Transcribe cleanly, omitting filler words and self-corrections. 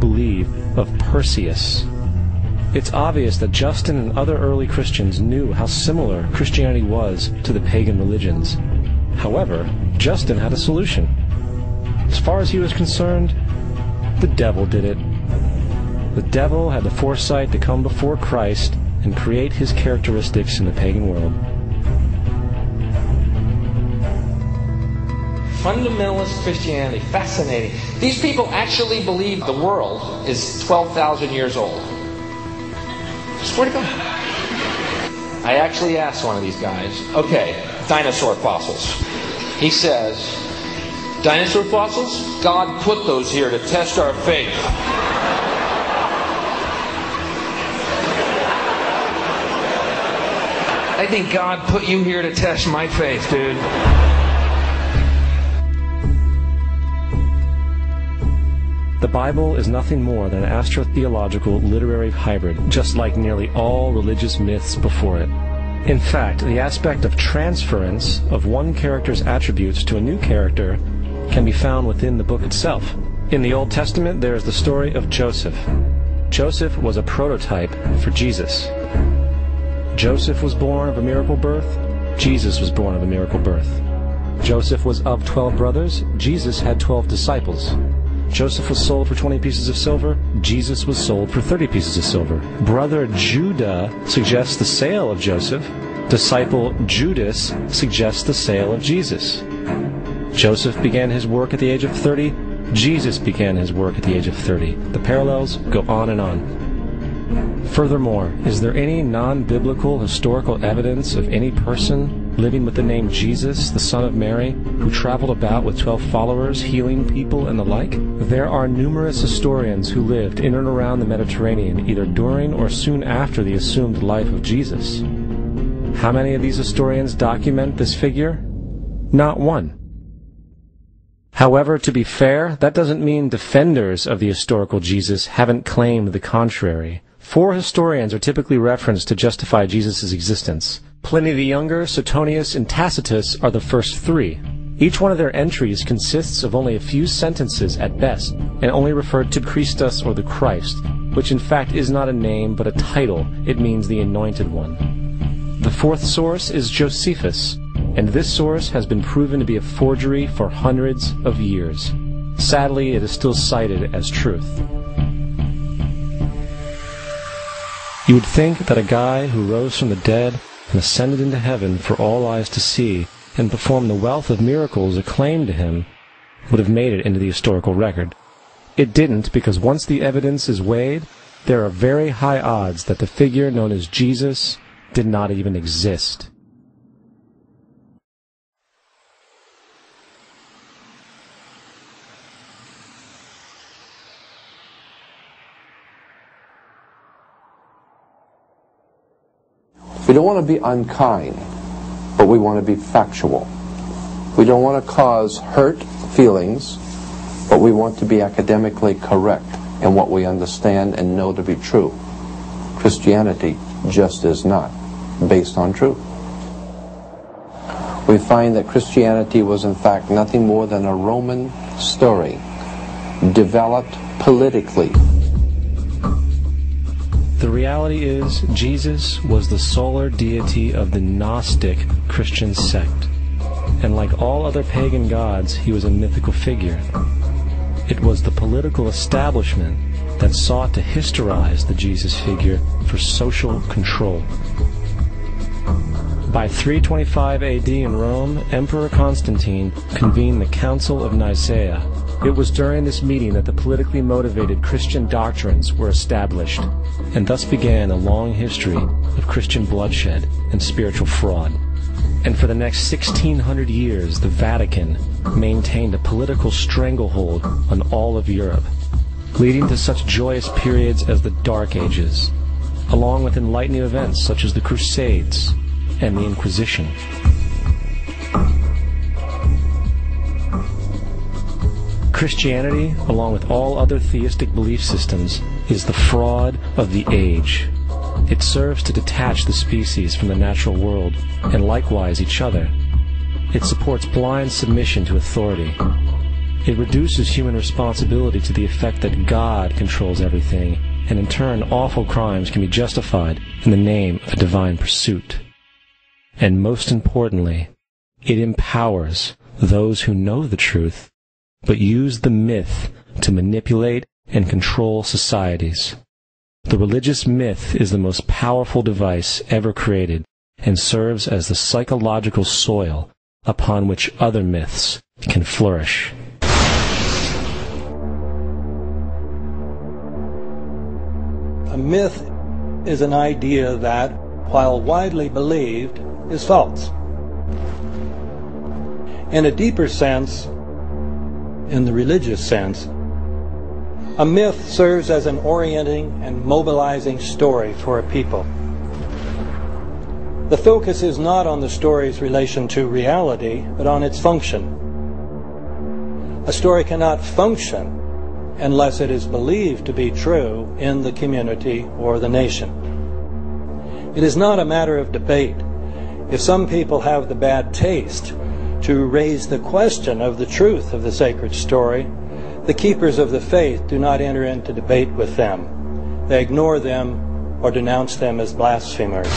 believe of Perseus. It's obvious that Justin and other early Christians knew how similar Christianity was to the pagan religions. However, Justin had a solution. As far as he was concerned, the devil did it. The devil had the foresight to come before Christ and create his characteristics in the pagan world. Fundamentalist Christianity, fascinating. These people actually believe the world is 12,000 years old. Swear to God. I actually asked one of these guys, okay, dinosaur fossils. He says, dinosaur fossils? God put those here to test our faith. I think God put you here to test my faith, dude. The Bible is nothing more than an astrotheological literary hybrid, just like nearly all religious myths before it. In fact, the aspect of transference of one character's attributes to a new character can be found within the book itself. In the Old Testament, there is the story of Joseph. Joseph was a prototype for Jesus. Joseph was born of a miracle birth. Jesus was born of a miracle birth. Joseph was of 12 brothers. Jesus had 12 disciples. Joseph was sold for 20 pieces of silver. Jesus was sold for 30 pieces of silver. Brother Judah suggests the sale of Joseph. Disciple Judas suggests the sale of Jesus. Joseph began his work at the age of 30. Jesus began his work at the age of 30. The parallels go on and on. Furthermore, is there any non-biblical historical evidence of any person living with the name Jesus, the son of Mary, who traveled about with 12 followers, healing people and the like? There are numerous historians who lived in and around the Mediterranean, either during or soon after the assumed life of Jesus. How many of these historians document this figure? Not one. However, to be fair, that doesn't mean defenders of the historical Jesus haven't claimed the contrary. 4 historians are typically referenced to justify Jesus' existence. Pliny the Younger, Suetonius, and Tacitus are the first 3. Each one of their entries consists of only a few sentences at best, and only referred to Christus or the Christ, which in fact is not a name but a title. It means the Anointed One. The 4th source is Josephus, and this source has been proven to be a forgery for hundreds of years. Sadly, it is still cited as truth. You would think that a guy who rose from the dead and ascended into heaven for all eyes to see and performed the wealth of miracles acclaimed to him would have made it into the historical record. It didn't, because once the evidence is weighed, there are very high odds that the figure known as Jesus did not even exist. We don't want to be unkind, but we want to be factual. We don't want to cause hurt feelings, but we want to be academically correct in what we understand and know to be true. Christianity just is not based on truth. We find that Christianity was in fact nothing more than a Roman story, developed politically. The reality is, Jesus was the solar deity of the Gnostic Christian sect, and like all other pagan gods, he was a mythical figure. It was the political establishment that sought to historize the Jesus figure for social control. By 325 AD in Rome, Emperor Constantine convened the Council of Nicaea. It was during this meeting that the politically motivated Christian doctrines were established, and thus began a long history of Christian bloodshed and spiritual fraud. And for the next 1600 years, the Vatican maintained a political stranglehold on all of Europe, leading to such joyous periods as the Dark Ages, along with enlightening events such as the Crusades and the Inquisition. Christianity, along with all other theistic belief systems, is the fraud of the age. It serves to detach the species from the natural world, and likewise each other. It supports blind submission to authority. It reduces human responsibility to the effect that God controls everything, and in turn awful crimes can be justified in the name of a divine pursuit. And most importantly, it empowers those who know the truth, but use the myth to manipulate and control societies. The religious myth is the most powerful device ever created and serves as the psychological soil upon which other myths can flourish. A myth is an idea that, while widely believed, is false. In a deeper sense, in the religious sense, a myth serves as an orienting and mobilizing story for a people. The focus is not on the story's relation to reality, but on its function. A story cannot function unless it is believed to be true in the community or the nation. It is not a matter of debate. If some people have the bad taste to raise the question of the truth of the sacred story, the keepers of the faith do not enter into debate with them. They ignore them or denounce them as blasphemers.